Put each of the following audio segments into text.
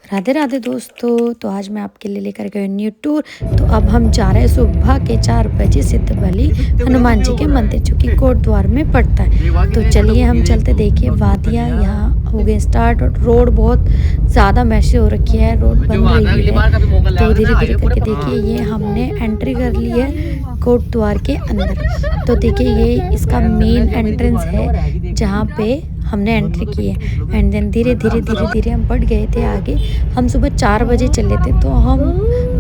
राधे राधे दोस्तों। तो आज मैं आपके लिए लेकर गई न्यू टूर। तो अब हम जा रहे हैं सुबह के 4 बजे सिद्धबली हनुमान जी के मंदिर जो कि कोट द्वार में पड़ता है। तो चलिए हम चलते। देखिए वादियाँ यहाँ हो गए स्टार्ट और रोड बहुत ज़्यादा मैसी हो रखी है, रोड बन रही है। तो धीरे धीरे करके देखिए ये हमने एंट्री कर ली है कोट द्वार के अंदर। तो देखिए ये इसका मेन एंट्रेंस है जहाँ पे हमने एंट्री की है। एंड देन धीरे धीरे धीरे धीरे हम बढ़ गए थे आगे। हम सुबह 4 बजे चले थे तो हम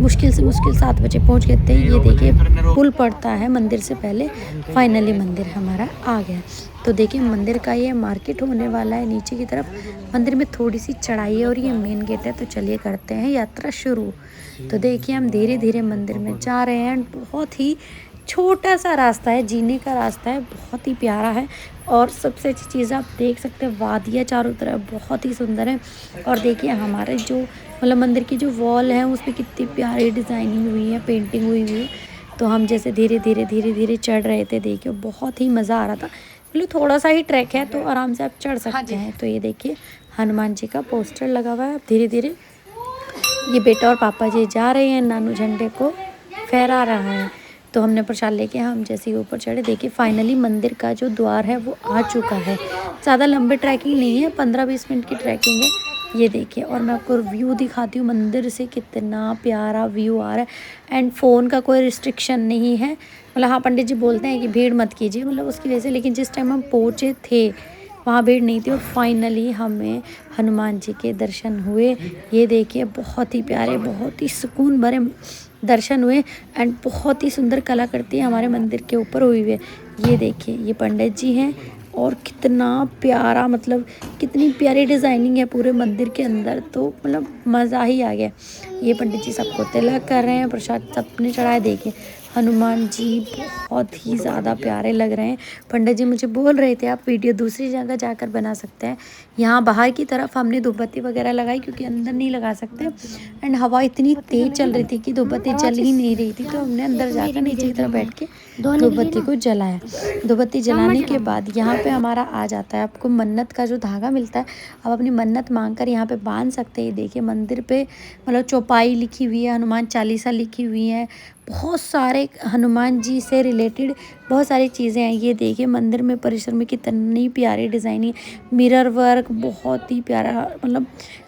मुश्किल से मुश्किल 7 बजे पहुंच गए थे। ये देखिए पुल पड़ता है मंदिर से पहले। फाइनली मंदिर हमारा आ गया। तो देखिए मंदिर का ये मार्केट होने वाला है नीचे की तरफ। मंदिर में थोड़ी सी चढ़ाई है और ये मेन गेट है। तो चलिए करते हैं यात्रा शुरू। तो देखिए हम धीरे धीरे मंदिर में जा रहे हैं। बहुत ही छोटा सा रास्ता है, जीने का रास्ता है, बहुत ही प्यारा है। और सबसे अच्छी चीज़ आप देख सकते हैं वादियाँ चारों तरफ बहुत ही सुंदर है। और देखिए हमारे जो मतलब मंदिर की जो वॉल है उस पर कितनी प्यारी डिज़ाइनिंग हुई है, पेंटिंग हुई है। तो हम जैसे धीरे धीरे धीरे धीरे चढ़ रहे थे, देखिए बहुत ही मज़ा आ रहा था। मतलब थोड़ा सा ही ट्रैक है तो आराम से आप चढ़ सकते हैं। तो ये देखिए हनुमान जी का पोस्टर लगा हुआ है। धीरे धीरे ये बेटा और पापा जी जा रहे हैं, नानू झंडे को फहरा रहा है। तो हमने प्रसाद लेके हम जैसे ही ऊपर चढ़े, देखिए फाइनली मंदिर का जो द्वार है वो आ चुका है। ज़्यादा लंबी ट्रैकिंग नहीं है, 15-20 मिनट की ट्रैकिंग है। ये देखिए और मैं आपको व्यू दिखाती हूँ मंदिर से, कितना प्यारा व्यू आ रहा है। एंड फ़ोन का कोई रिस्ट्रिक्शन नहीं है। मतलब हाँ, पंडित जी बोलते हैं कि भीड़ मत कीजिए मतलब उसकी वजह से, लेकिन जिस टाइम हम पहुँचे थे वहाँ भीड़ नहीं थी। और फाइनली हमें हनुमान जी के दर्शन हुए। ये देखिए बहुत ही प्यारे, बहुत ही सुकून भरे दर्शन हुए। एंड बहुत ही सुंदर कलाकृति हमारे मंदिर के ऊपर हुई हुई है। ये देखिए ये पंडित जी हैं और कितना प्यारा, मतलब कितनी प्यारी डिज़ाइनिंग है पूरे मंदिर के अंदर। तो मतलब मज़ा ही आ गया। ये पंडित जी सबको तिलक कर रहे हैं, प्रसाद सबने चढ़ाया। देखिए हनुमान जी बहुत ही ज़्यादा प्यारे लग रहे हैं। पंडित जी मुझे बोल रहे थे आप वीडियो दूसरी जगह जाकर बना सकते हैं। यहाँ बाहर की तरफ हमने धूपबत्ती वगैरह लगाई क्योंकि अंदर नहीं लगा सकते। एंड हवा इतनी तेज़ चल रही थी कि धूपबत्ती जल ही नहीं रही थी। तो हमने अंदर जाकर नीचे की तरफ बैठ के धूपबत्ती को जलाया। धूपबत्ती जलाने के बाद यहाँ पे हमारा आ जाता है, आपको मन्नत का जो धागा मिलता है आप अपनी मन्नत मांग कर यहाँ पे बांध सकते हैं। देखिए मंदिर पे मतलब चौपाई लिखी हुई है, हनुमान चालीसा लिखी हुई है, बहुत सारे हनुमान जी से रिलेटेड बहुत सारी चीज़ें हैं। ये देखिए मंदिर में परिसर में कितनी प्यारी डिज़ाइनिंग, मिरर वर्क बहुत ही प्यारा, मतलब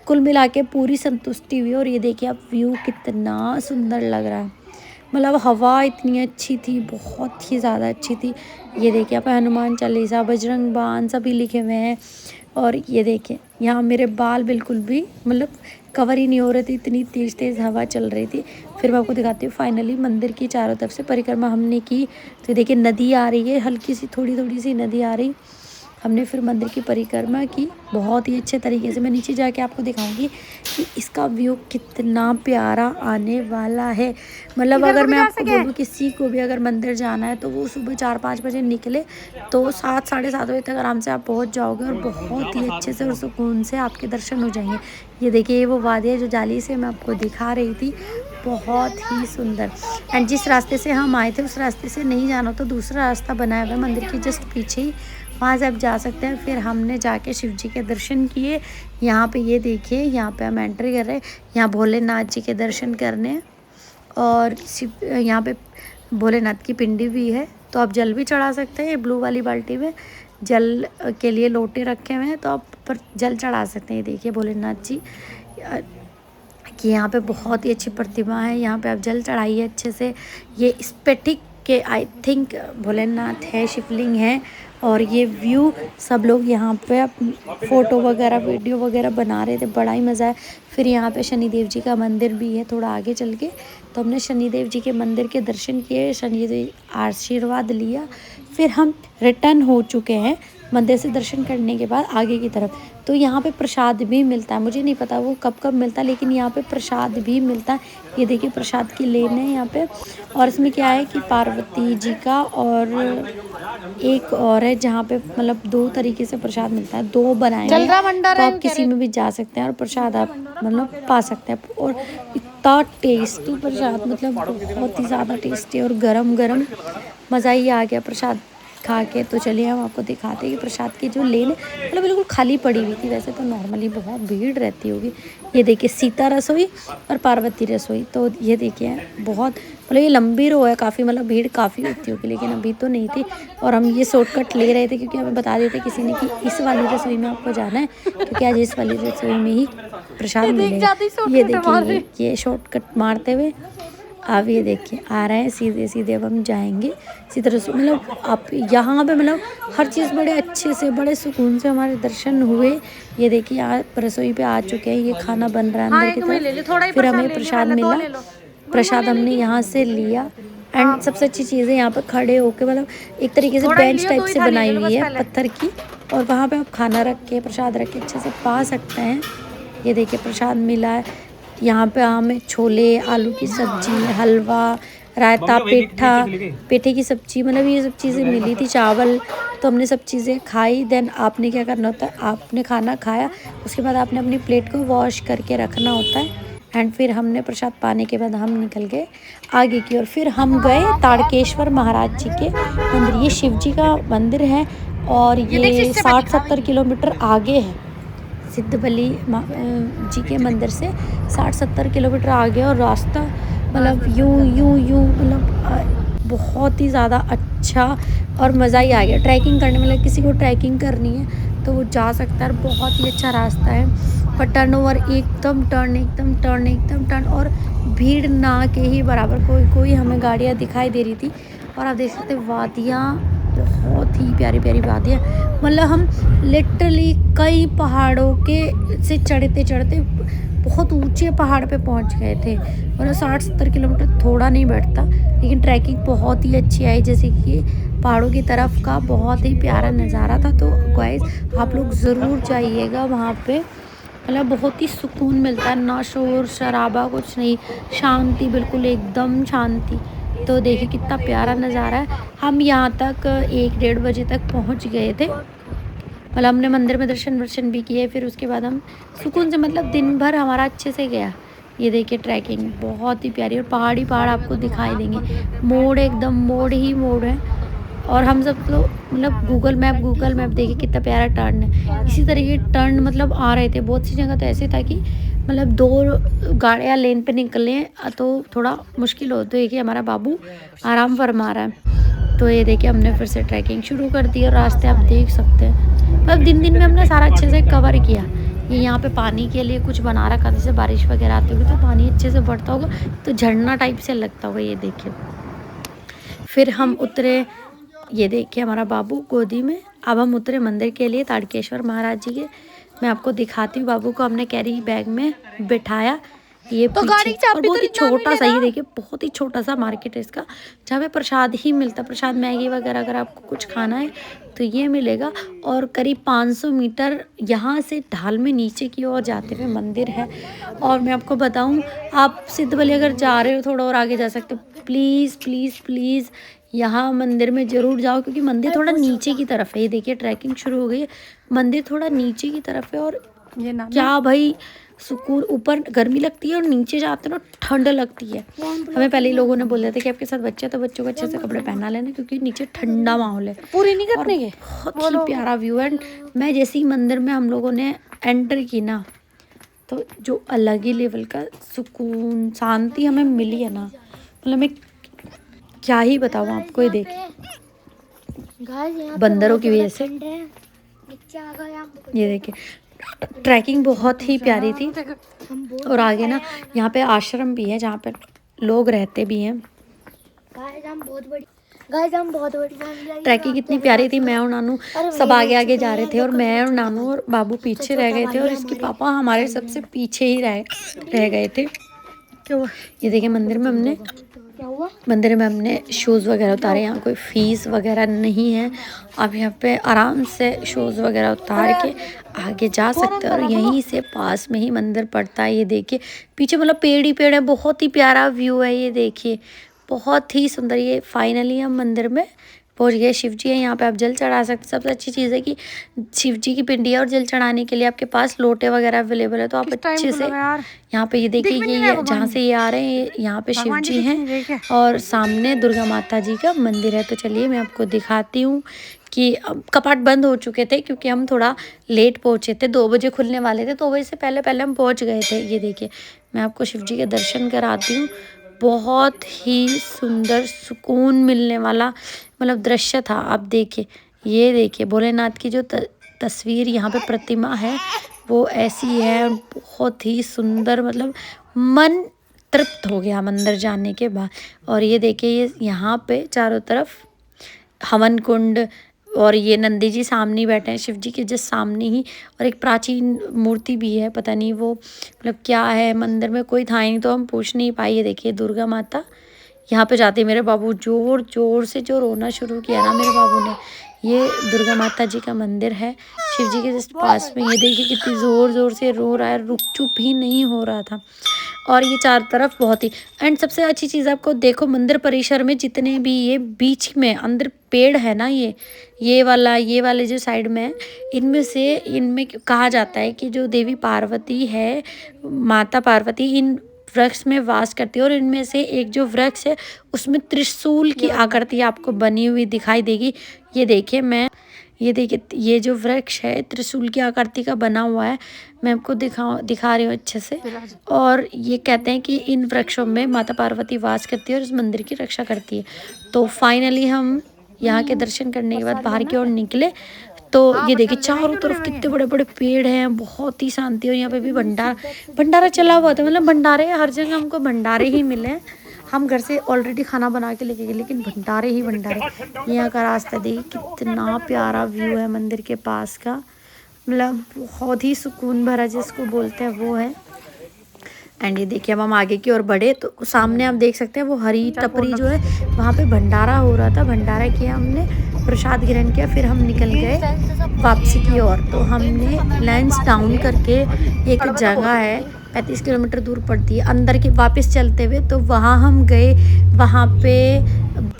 कुल मिला के पूरी संतुष्टि हुई। और ये देखिए आप व्यू कितना सुंदर लग रहा है। मतलब हवा इतनी अच्छी थी, बहुत ही ज़्यादा अच्छी थी। ये देखिए आप हनुमान चालीसा, बजरंग बाण सभी लिखे हुए हैं। और ये देखिए यहाँ मेरे बाल बिल्कुल भी मतलब कवर ही नहीं हो रहे थे, इतनी तेज़ तेज़ हवा चल रही थी। फिर मैं आपको दिखाती हूँ फाइनली मंदिर की चारों तरफ से परिक्रमा हमने की। तो देखिए नदी आ रही है, हल्की सी थोड़ी थोड़ी सी नदी आ रही। हमने फिर मंदिर की परिक्रमा की बहुत ही अच्छे तरीके से। मैं नीचे जाके आपको दिखाऊंगी कि इसका व्यू कितना प्यारा आने वाला है। मतलब अगर मैं आपको बोलूँ किसी को भी अगर मंदिर जाना है तो वो सुबह 4-5 बजे निकले तो 7 साढ़े 7 बजे तक आराम से आप पहुंच जाओगे और बहुत ही अच्छे से और सुकून से आपके दर्शन हो जाएंगे। ये देखिए वो वादियाँ जो जाली से मैं आपको दिखा रही थी, बहुत ही सुंदर। एंड जिस रास्ते से हम आए थे उस रास्ते से नहीं जाना तो दूसरा रास्ता बनाया हुआ है मंदिर के जस्ट पीछे ही, वहाँ से आप जा सकते हैं। फिर हमने जाके शिव जी के दर्शन किए। यहाँ पे ये देखिए यहाँ पे हम एंट्री कर रहे हैं, यहाँ भोलेनाथ जी के दर्शन करने। और शिव यहाँ पे भोलेनाथ की पिंडी भी है तो आप जल भी चढ़ा सकते हैं। ये ब्लू वाली बाल्टी में जल के लिए लोटे रखे हुए हैं तो आप पर जल चढ़ा सकते हैं। देखिए भोलेनाथ जी कि यहाँ पे बहुत ही अच्छी प्रतिमा है, यहाँ पे आप जल चढ़ाइए अच्छे से। ये स्फटिक के आई थिंक भोलेनाथ है, शिवलिंग है। और ये व्यू सब लोग यहाँ पे फ़ोटो वगैरह वीडियो वगैरह बना रहे थे, बड़ा ही मज़ा है। फिर यहाँ पे शनिदेव जी का मंदिर भी है थोड़ा आगे चल के, तो हमने शनिदेव जी के मंदिर के दर्शन किए, शनिदेव आशीर्वाद लिया। फिर हम रिटर्न हो चुके हैं मंदिर से दर्शन करने के बाद आगे की तरफ। तो यहाँ पे प्रसाद भी मिलता है, मुझे नहीं पता वो कब कब मिलता है लेकिन यहाँ पे प्रसाद भी मिलता है। ये देखिए प्रसाद की लेन है यहाँ पे। और इसमें क्या है कि पार्वती जी का और एक और है जहाँ पे मतलब 2 तरीके से प्रसाद मिलता है, 2 बनाए हैं। तो आप किसी में भी जा सकते हैं और प्रसाद आप मतलब पा सकते हैं। और इतना टेस्टी प्रसाद, मतलब बहुत ही ज़्यादा टेस्टी और गरम गरम, मज़ा ही आ गया प्रसाद खा के तो चलिए हम आपको दिखाते हैं कि प्रसाद की जो लेन है मतलब बिल्कुल खाली पड़ी हुई थी। वैसे तो नॉर्मली बहुत भीड़ रहती होगी। ये देखिए सीता रसोई और पार्वती रसोई, तो ये देखिए बहुत मतलब ये लंबी रो है काफ़ी, मतलब भीड़ काफ़ी होती होगी, लेकिन अभी तो नहीं थी। और हम ये शॉर्टकट ले रहे थे क्योंकि हमें बता देते किसी ने कि इस वाली रसोई में आपको जाना है, क्योंकि आज इस वाली रसोई में ही प्रसाद मिलेगा। ये देखिए ये शॉर्टकट मारते हुए अब ये देखिए आ रहे हैं सीधे सीधे। अब हम जाएंगे सीधे रसोई, मतलब आप यहाँ पे मतलब हर चीज़ बड़े अच्छे से बड़े सुकून से हमारे दर्शन हुए। ये देखिए यहाँ रसोई पे आ चुके हैं, ये खाना बन रहा है अंदर की तरफ। फिर हमें प्रसाद मिला, प्रसाद हमने यहाँ से लिया। एंड सबसे अच्छी चीज़ है यहाँ पर खड़े होके मतलब एक तरीके से बेंच टाइप से बनाई हुई है पत्थर की, और वहाँ पे आप खाना रख के प्रसाद रख के अच्छे से पा सकते हैं। ये देखिए प्रसाद मिला है यहाँ पे हमें, छोले, आलू की सब्जी, हलवा, रायता, पेठा, पेठे की सब्जी, मतलब ये सब चीज़ें मिली थी, चावल। तो हमने सब चीज़ें खाई। देन आपने क्या करना होता है, आपने खाना खाया उसके बाद आपने अपनी प्लेट को वॉश करके रखना होता है। एंड फिर हमने प्रसाद पाने के बाद हम निकल गए आगे की ओर। फिर हम गए ताड़केश्वर महाराज जी के मंदिर। ये शिव जी का मंदिर है और ये 60-70 किलोमीटर आगे है। सिद्धबली जी के मंदिर से 60-70 किलोमीटर आगे, और रास्ता मतलब यूं मतलब बहुत ही ज़्यादा अच्छा और मज़ा ही आ गया ट्रैकिंग करने में। मतलब किसी को ट्रैकिंग करनी है तो वो जा सकता है, बहुत ही अच्छा रास्ता है। पर टर्न ओवर एकदम टर्न और भीड़ ना के ही बराबर, कोई हमें गाड़ियाँ दिखाई दे रही थी। और आप देख सकते वादियाँ, बहुत ही प्यारी प्यारी वादियाँ। मतलब हम लिटरली कई पहाड़ों के से चढ़ते चढ़ते बहुत ऊंचे पहाड़ पे पहुंच गए थे। मतलब 60-70 किलोमीटर थोड़ा नहीं बैठता, लेकिन ट्रैकिंग बहुत ही अच्छी आई, जैसे कि पहाड़ों की तरफ का बहुत ही प्यारा नज़ारा था। तो गाइस आप लोग ज़रूर जाइएगा वहाँ पे, मतलब बहुत ही सुकून मिलता है, ना शोर शराबा कुछ नहीं, शांति, बिल्कुल एकदम शांति। तो देखिए कितना प्यारा नज़ारा है। हम यहाँ तक 1-1:30 बजे तक पहुँच गए थे। मतलब हमने मंदिर में दर्शन भी किए। फिर उसके बाद हम सुकून से, मतलब दिन भर हमारा अच्छे से गया। ये देखिए ट्रैकिंग बहुत ही प्यारी, और पहाड़ी पहाड़ आपको दिखाई देंगे, मोड़ एकदम मोड़ ही मोड़ है। और हम सब तो मतलब गूगल मैप देखिए कितना प्यारा टर्न है। इसी तरीके टर्न मतलब आ रहे थे बहुत सी जगह, तो ऐसे था कि मतलब 2 गाड़ियाँ लेन पे निकले तो थोड़ा मुश्किल हो। तो कि हमारा बाबू आराम फरमा रहा है। तो ये देखिए हमने फिर से ट्रैकिंग शुरू कर दी, और रास्ते आप देख सकते हैं मतलब दिन में हमने सारा अच्छे से कवर किया। ये यहाँ पे पानी के लिए कुछ बना रखा, जैसे बारिश वगैरह आती होगी तो पानी अच्छे से बढ़ता होगा, तो झरना टाइप से लगता होगा। ये देखिए फिर हम उतरे, ये देखिए हमारा बाबू गोदी में। अब हम उतरे मंदिर के लिए ताड़केश्वर महाराज जी के। मैं आपको दिखाती हूँ, बाबू को हमने कैरी बैग में बिठाया। ये तो पीछे और बहुत ही छोटा सा, ये देखिए बहुत ही छोटा सा मार्केट है इसका, जहाँ पे प्रसाद ही मिलता है। प्रसाद मैगी वगैरह अगर आपको कुछ खाना है तो ये मिलेगा। और करीब 500 मीटर यहाँ से ढाल में नीचे की ओर जाते हुए मंदिर है। और मैं आपको बताऊँ, आप सिद्धबली अगर जा रहे हो थोड़ा और आगे जा सकते हो, प्लीज़ प्लीज़ प्लीज़ यहाँ मंदिर में ज़रूर जाओ, क्योंकि मंदिर थोड़ा नीचे की तरफ है। ये देखिए ट्रैकिंग शुरू हो गई है, मंदिर थोड़ा नीचे की तरफ है। और ये ना क्या भाई सुकून, ऊपर गर्मी लगती है और नीचे जाते ना ठंड लगती है। हमें पहले ही लोगों ने बोल दिया था कि आपके साथ बच्चे तो बच्चों को अच्छे से कपड़े पहना लेना, क्योंकि नीचे ठंडा माहौल है। पूरी नहीं करने के बहुत ही प्यारा व्यू है। मैं जैसे ही मंदिर में हम लोगों ने एंटर की ना, तो जो अलग ही लेवल का सुकून शांति हमें मिली है ना, मतलब मैं क्या ही बताऊँ आपको। ये देखिए बंदरों की वजह से, ये देखिए ट्रैकिंग बहुत ही प्यारी थी। और आगे ना यहाँ पे आश्रम भी है जहाँ पे लोग रहते भी हैं। ट्रैकिंग कितनी प्यारी थी। मैं और नानू सब आगे आगे जा रहे थे, और मैं और नानू और बाबू पीछे रह गए थे, और इसके पापा हमारे सबसे पीछे ही रह गए थे। ये देखिए मंदिर में हमने शूज़ वगैरह उतारे। यहाँ कोई फीस वगैरह नहीं है, आप यहाँ पे आराम से शूज़ वगैरह उतार के आगे जा सकते हैं। और यहीं से पास में ही मंदिर पड़ता है। ये देखिए पीछे मतलब पेड़ ही पेड़ है, बहुत ही प्यारा व्यू है। ये देखिए बहुत ही सुंदर। ये फाइनली हम मंदिर में पहुंच गए। शिव जी है यहाँ पे, आप जल चढ़ा सकते। सबसे अच्छी चीज़ है कि शिव जी की पिंडी है और जल चढ़ाने के लिए आपके पास लोटे वगैरह अवेलेबल है, तो आप अच्छे से यहाँ पे ये देखिए, ये जहाँ से ये आ रहे हैं यहाँ पे शिव जी हैं और सामने दुर्गा माता जी का मंदिर है। तो चलिए मैं आपको दिखाती हूँ कि कपाट बंद हो चुके थे क्योंकि हम थोड़ा लेट पहुँचे थे, 2 बजे खुलने वाले थे, 2 बजे से पहले पहले हम पहुँच गए थे। ये देखिए मैं आपको शिव जी के दर्शन कराती हूँ। बहुत ही सुंदर सुकून मिलने वाला मतलब दृश्य था। आप देखिए, ये देखिए भोलेनाथ की जो तस्वीर यहाँ पे प्रतिमा है वो ऐसी है, बहुत ही सुंदर, मतलब मन तृप्त हो गया मंदिर जाने के बाद। और ये देखिए, ये यहाँ पे चारों तरफ हवन कुंड और ये नंदी जी सामने बैठे हैं शिव जी के जस्ट सामने ही, और एक प्राचीन मूर्ति भी है, पता नहीं वो मतलब क्या है, मंदिर में कोई था ही नहीं तो हम पूछ नहीं पाए। ये देखिए दुर्गा माता। यहाँ पे जाते मेरे बाबू जोर जोर से जो रोना शुरू किया ना मेरे बाबू ने। ये दुर्गा माता जी का मंदिर है शिव जी के जस्ट पास में। ये देखिए कितनी ज़ोर ज़ोर से रो रहा है, रुक चुप ही नहीं हो रहा था। और ये चारों तरफ बहुत ही, एंड सबसे अच्छी चीज़ आपको देखो, मंदिर परिसर में जितने भी ये बीच में अंदर पेड़ है ना, ये वाले जो साइड में है, इनमें कहा जाता है कि जो देवी पार्वती है, माता पार्वती इन वृक्ष में वास करती है। और इनमें से एक जो वृक्ष है उसमें त्रिशूल की आकृति आपको बनी हुई दिखाई देगी। ये देखिए ये जो वृक्ष है त्रिशूल की आकृति का बना हुआ है, मैं आपको दिखा रही हूँ अच्छे से। और ये कहते हैं कि इन वृक्षों में माता पार्वती वास करती है और इस मंदिर की रक्षा करती है। तो फाइनली हम यहाँ के दर्शन करने के बाद बाहर की ओर निकले तो ये देखिए चारों तरफ कितने बड़े बड़े पेड़ हैं, बहुत ही शांति। और यहाँ पे भी भंडारा चला हुआ था, मतलब भंडारे हर जगह हमको भंडारे ही मिले। हम घर से ऑलरेडी खाना बना के लेके गए लेकिन भंडारे ही भंडारे। यहाँ का रास्ता देखिए कितना प्यारा व्यू है मंदिर के पास का, मतलब बहुत ही सुकून भरा जिसको बोलते हैं वो है। एंड ये देखिए अब हम आगे की ओर बढ़े तो सामने आप देख सकते हैं वो हरी टपरी जो है वहाँ पे भंडारा हो रहा था। भंडारा किया हमने, प्रसाद ग्रहण किया, फिर हम निकल गए वापसी की ओर। तो हमने लंच डाउन करके एक जगह है 35 किलोमीटर दूर पड़ती है अंदर के वापस चलते हुए, तो वहाँ हम गए। वहाँ पे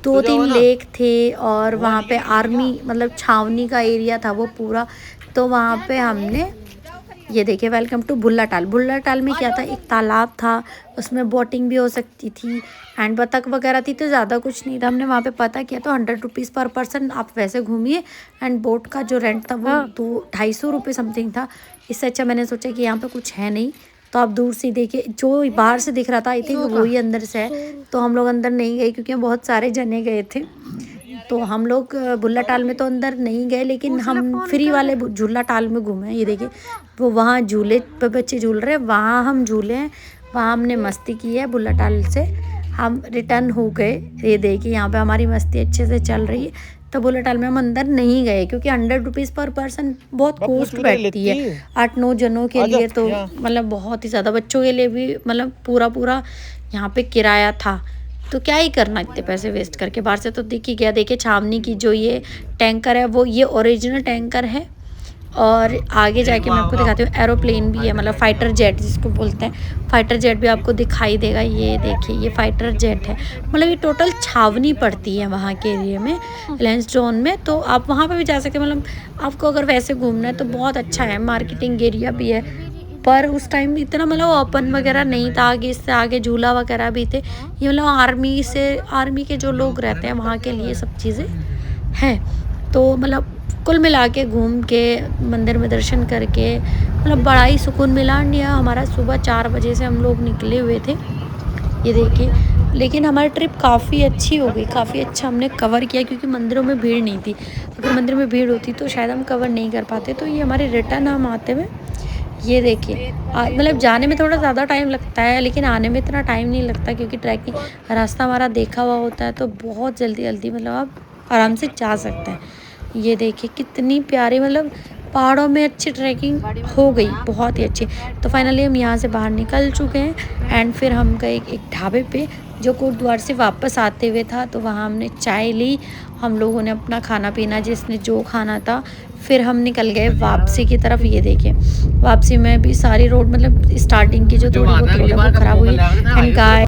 2-3 लेक थे और वहाँ पे आर्मी मतलब छावनी का एरिया था वो पूरा। तो वहाँ पे हमने ये देखिए वेलकम टू भुल्ला टाल में क्या था, एक तालाब था, उसमें बोटिंग भी हो सकती थी एंड बतख वगैरह थी, तो ज़्यादा कुछ नहीं था। हमने वहाँ पे पता किया तो 100 रुपीज़ पर पर्सन आप वैसे घूमिए एंड बोट का जो रेंट था वो 250 रुपये समथिंग था। इससे अच्छा मैंने सोचा कि यहाँ पे कुछ है नहीं तो आप दूर से देखिए, जो बाहर से दिख रहा था आई थिंक वही अंदर से है। तो हम लोग अंदर नहीं गए क्योंकि बहुत सारे जने गए थे। तो हम लोग भुल्ला टाल में तो अंदर नहीं गए लेकिन हम फ्री वाले झूला टाल में घूमे। ये देखिए वो वहाँ झूले पे बच्चे झूल रहे हैं, वहाँ हम झूले हैं, वहाँ हमने मस्ती की है। भुल्ला टाल से हम रिटर्न हो गए। ये देखिए यहाँ पे हमारी मस्ती अच्छे से चल रही है। तो भुल्ला टाल में हम अंदर नहीं गए क्योंकि 100 रुपीज़ पर पर्सन बहुत कॉस्ट बैठती है 8-9 जनों के लिए। तो मतलब बहुत ही ज़्यादा, बच्चों के लिए भी मतलब पूरा यहाँ पे किराया था। तो क्या ही करना इतने पैसे वेस्ट करके। बाहर से तो दिख ही गया। देखिए छावनी की जो ये टैंकर है वो ये ओरिजिनल टैंकर है। और आगे जाके मैं आपको दिखाती हूँ एरोप्लेन भी है, मतलब फाइटर जेट जिसको बोलते हैं, फाइटर जेट भी आपको दिखाई देगा। ये देखिए ये फाइटर जेट है, मतलब ये टोटल छावनी पड़ती है वहाँ के एरिया में लैंस जोन में। तो आप वहाँ पे भी जा सकते हैं, मतलब आपको अगर वैसे घूमना है तो बहुत अच्छा है, मार्केटिंग एरिया भी है। पर उस टाइम इतना मतलब ओपन वगैरह नहीं था, आगे इससे आगे झूला वगैरह भी थे। ये मतलब आर्मी के जो लोग रहते हैं वहाँ के लिए सब चीज़ें हैं। तो मतलब कुल मिला के घूम के मंदिर में दर्शन करके मतलब बड़ा ही सुकून मिला। इंडिया हमारा सुबह 4 बजे से हम लोग निकले हुए थे, ये देखिए। लेकिन हमारी ट्रिप काफ़ी अच्छी हो गई, काफ़ी अच्छा हमने कवर किया क्योंकि मंदिरों में भीड़ नहीं थी। अगर मंदिर में भीड़ होती तो शायद हम कवर नहीं कर पाते। तो ये हमारे रिटर्न हम आते हुए ये देखिए, मतलब जाने में थोड़ा ज़्यादा टाइम लगता है लेकिन आने में इतना टाइम नहीं लगता क्योंकि ट्रैकिंग रास्ता हमारा देखा हुआ होता है। तो बहुत जल्दी मतलब आप आराम से जा सकते हैं। ये देखिए कितनी प्यारी, मतलब पहाड़ों में अच्छी ट्रैकिंग हो गई, बहुत ही अच्छी। तो फाइनली हम यहाँ से बाहर निकल चुके हैं एंड फिर हम गए एक ढाबे पे जो कोटद्वार से वापस आते हुए था। तो वहाँ हमने चाय ली, हम लोगों ने अपना खाना पीना जिसने जो खाना था, फिर हम निकल गए वापसी की तरफ। ये देखिए वापसी में भी सारी रोड मतलब स्टार्टिंग की जो थोड़ी बहुत ख़राब हुई एंड गाय